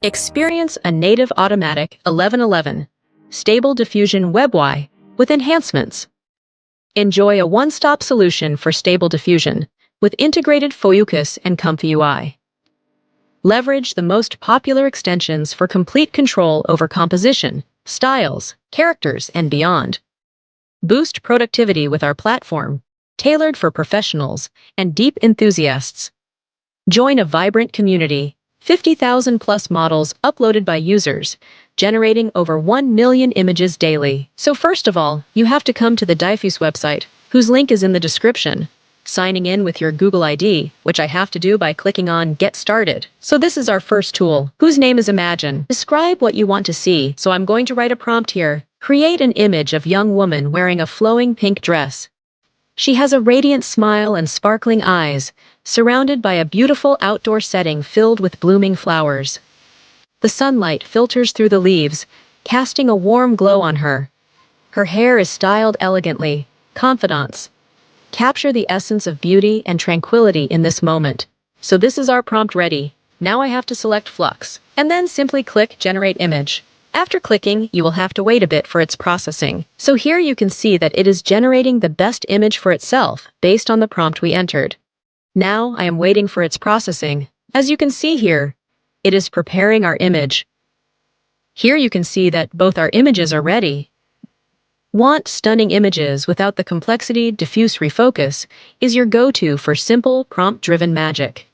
Experience a native automatic 1111 Stable Diffusion WebUI with enhancements. Enjoy a one-stop solution for stable diffusion with integrated focus and comfy UI. Leverage the most popular extensions for complete control over composition, styles, characters, and beyond. Boost productivity with our platform, tailored for professionals and deep enthusiasts. Join a vibrant community, 50,000 plus models uploaded by users, generating over 1 million images daily. So first of all, you have to come to the Diffus website, whose link is in the description. Signing in with your Google ID, which I have to do by clicking on Get Started. So this is our first tool, whose name is Imagine. Describe what you want to see, so I'm going to write a prompt here. Create an image of young woman wearing a flowing pink dress. She has a radiant smile and sparkling eyes, surrounded by a beautiful outdoor setting filled with blooming flowers. The sunlight filters through the leaves, casting a warm glow on her. Her hair is styled elegantly. Confidence. Capture the essence of beauty and tranquility in this moment. So this is our prompt ready. Now I have to select Flux, and then simply click Generate Image. After clicking, you will have to wait a bit for its processing. So here you can see that it is generating the best image for itself based on the prompt we entered. Now I am waiting for its processing. As you can see here, it is preparing our image. Here you can see that both our images are ready. Want stunning images without the complexity? Diffuse Refocus is your go-to for simple, prompt-driven magic.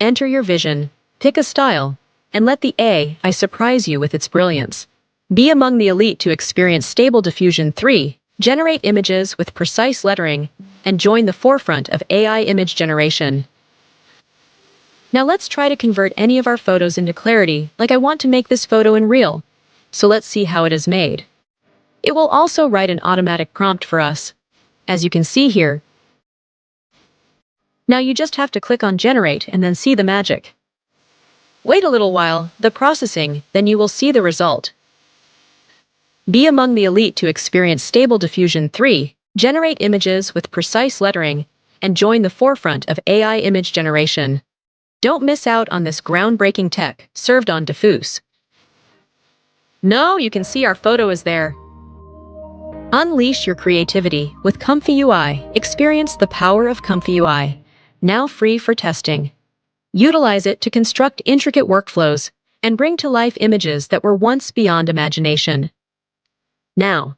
Enter your vision, pick a style, and let the AI surprise you with its brilliance. Be among the elite to experience Stable Diffusion 3, generate images with precise lettering, and join the forefront of AI image generation. Now let's try to convert any of our photos into clarity, like I want to make this photo in real. So let's see how it is made. It will also write an automatic prompt for us, as you can see here. Now you just have to click on Generate and then see the magic. Wait a little while, the processing, then you will see the result. Be among the elite to experience Stable Diffusion 3, generate images with precise lettering, and join the forefront of AI image generation. Don't miss out on this groundbreaking tech served on Diffus. Now you can see our photo is there. Unleash your creativity with Comfy UI. Experience the power of Comfy UI, now free for testing. Utilize it to construct intricate workflows and bring to life images that were once beyond imagination. Now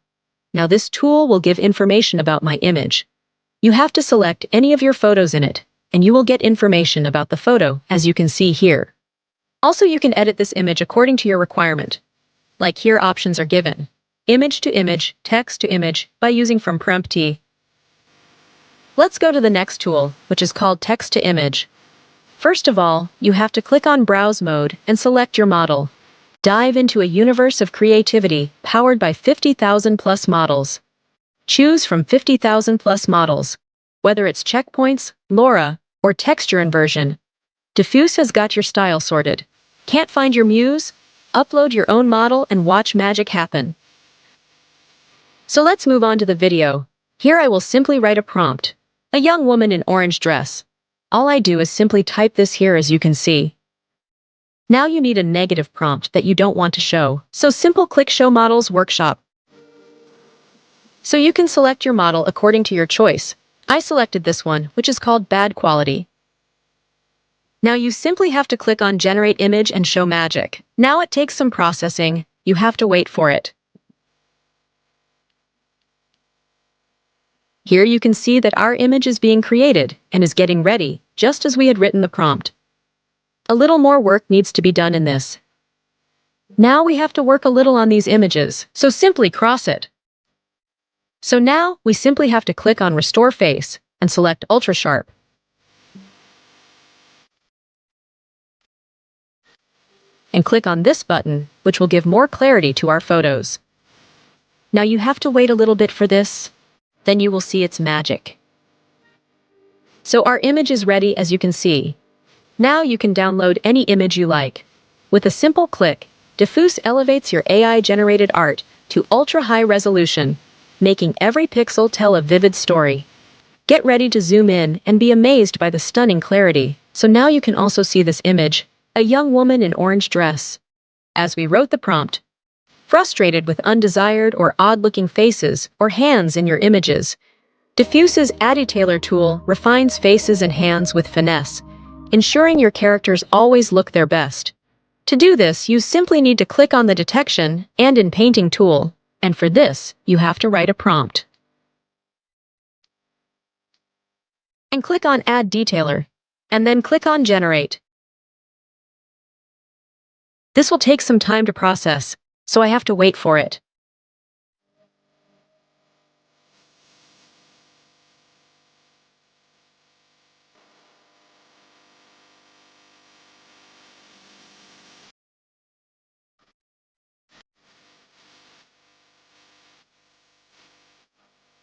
this tool will give information about my image. You have to select any of your photos in it, and you will get information about the photo, as you can see here. Also, you can edit this image according to your requirement. Like here, options are given. Image to image, text to image, by using from promptee. Let's go to the next tool, which is called Text to Image. First of all, you have to click on Browse Mode and select your model. Dive into a universe of creativity powered by 50,000 plus models. Choose from 50,000 plus models, whether it's checkpoints, LoRa, or texture inversion. Diffus has got your style sorted. Can't find your muse? Upload your own model and watch magic happen. So let's move on to the video. Here I will simply write a prompt. A young woman in orange dress. All I do is simply type this here, as you can see. Now you need a negative prompt that you don't want to show. So simple click Show Models Workshop. So you can select your model according to your choice. I selected this one, which is called Bad Quality. Now you simply have to click on Generate Image and Show Magic. Now it takes some processing. You have to wait for it. Here you can see that our image is being created and is getting ready, just as we had written the prompt. A little more work needs to be done in this. Now we have to work a little on these images, so simply cross it. So now we simply have to click on Restore Face and select Ultra Sharp. And click on this button, which will give more clarity to our photos. Now you have to wait a little bit for this. Then you will see its magic. So our image is ready, as you can see. Now you can download any image you like. With a simple click, Diffus elevates your AI-generated art to ultra-high resolution, making every pixel tell a vivid story. Get ready to zoom in and be amazed by the stunning clarity. So now you can also see this image, A young woman in orange dress. As we wrote the prompt, frustrated with undesired or odd-looking faces or hands in your images, Diffuse's Tailor tool refines faces and hands with finesse, ensuring your characters always look their best. To do this, you simply need to click on the Detection and in Painting tool, and for this, you have to write a prompt. And click on Add Detailer, and then click on Generate. This will take some time to process, so I have to wait for it.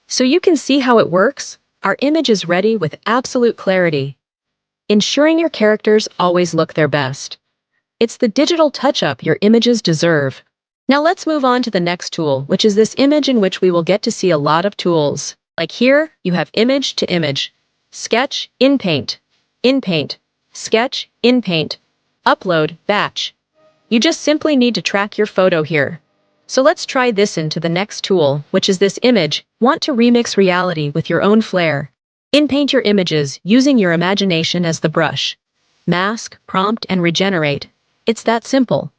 So you can see how it works. Our image is ready with absolute clarity, ensuring your characters always look their best. It's the digital touch-up your images deserve. Now let's move on to the next tool, which is this image in which we will get to see a lot of tools. Like here, you have image to image, sketch, in Paint, sketch, in Paint, upload, batch. You just simply need to track your photo here. So let's try this into the next tool, which is this image. Want to remix reality with your own flair? In-paint your images using your imagination as the brush. Mask, prompt, and regenerate. It's that simple.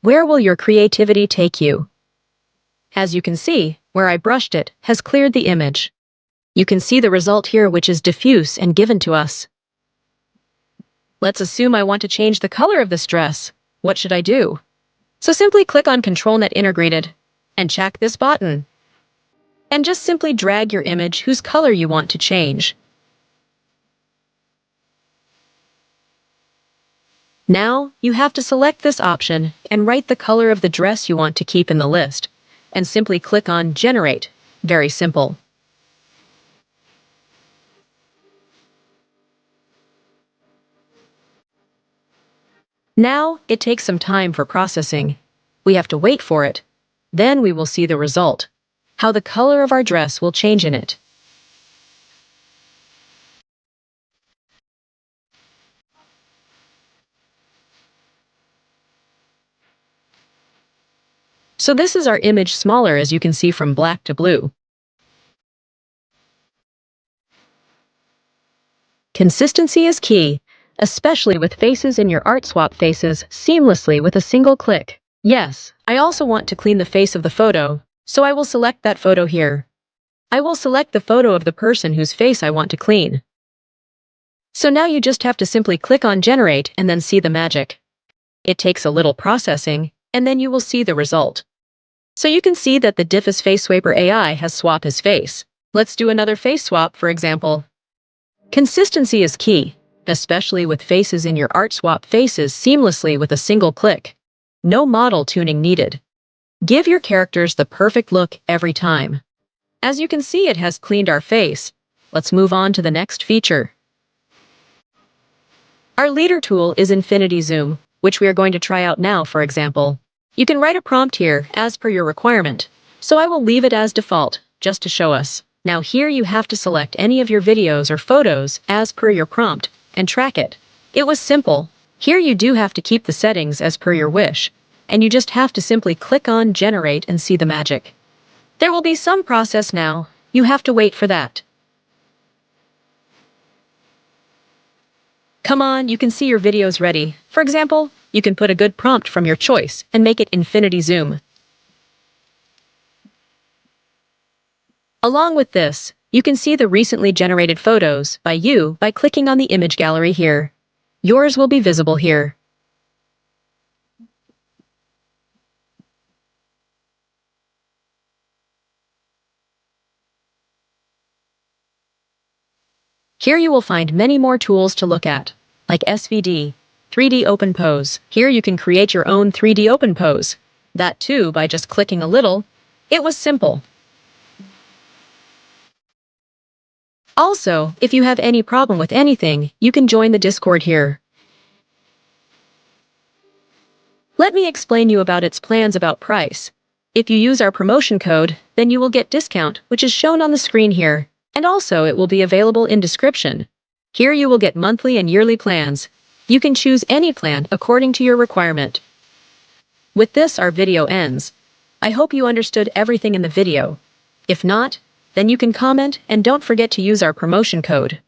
Where will your creativity take you? As you can see, where I brushed it has cleared the image. You can see the result here, which is diffuse and given to us. Let's assume I want to change the color of this dress. What should I do? So simply click on ControlNet Integrated and check this button. And just simply drag your image whose color you want to change. Now, you have to select this option and write the color of the dress you want to keep in the list, and simply click on Generate. Very simple. Now, it takes some time for processing. We have to wait for it. Then we will see the result, how the color of our dress will change in it. So this is our image smaller, as you can see, from black to blue. Consistency is key, especially with faces in your art. Swap faces seamlessly with a single click. Yes, I also want to clean the face of the photo, so I will select that photo here. I will select the photo of the person whose face I want to clean. So now you just have to simply click on Generate and then see the magic. It takes a little processing, and then you will see the result. So you can see that the Diffus Face Swaper AI has swapped his face. Let's do another face swap, for example. Consistency is key, especially with faces in your art. Swap faces seamlessly with a single click. No model tuning needed. Give your characters the perfect look every time. As you can see, it has cleaned our face. Let's move on to the next feature. Our leader tool is Infinity Zoom, which we are going to try out now. For example, you can write a prompt here as per your requirement, so I will leave it as default, just to show us. Now here you have to select any of your videos or photos as per your prompt and track it. It was simple. Here you do have to keep the settings as per your wish, and you just have to simply click on Generate and see the magic. There will be some process now. You have to wait for that. Come on, you can see your videos ready. For example, you can put a good prompt from your choice and make it Infinity Zoom. Along with this, you can see the recently generated photos by you by clicking on the image gallery here. Yours will be visible here. Here you will find many more tools to look at, like SVD, 3D Open Pose. Here you can create your own 3D Open Pose. That too by just clicking a little. It was simple. Also, if you have any problem with anything, you can join the Discord here. Let me explain you about its plans. About price. If you use our promotion code, then you will get discount, which is shown on the screen here. And also it will be available in description. Here you will get monthly and yearly plans. You can choose any plan according to your requirement. With this, our video ends. I hope you understood everything in the video. If not, then you can comment and don't forget to use our promotion code.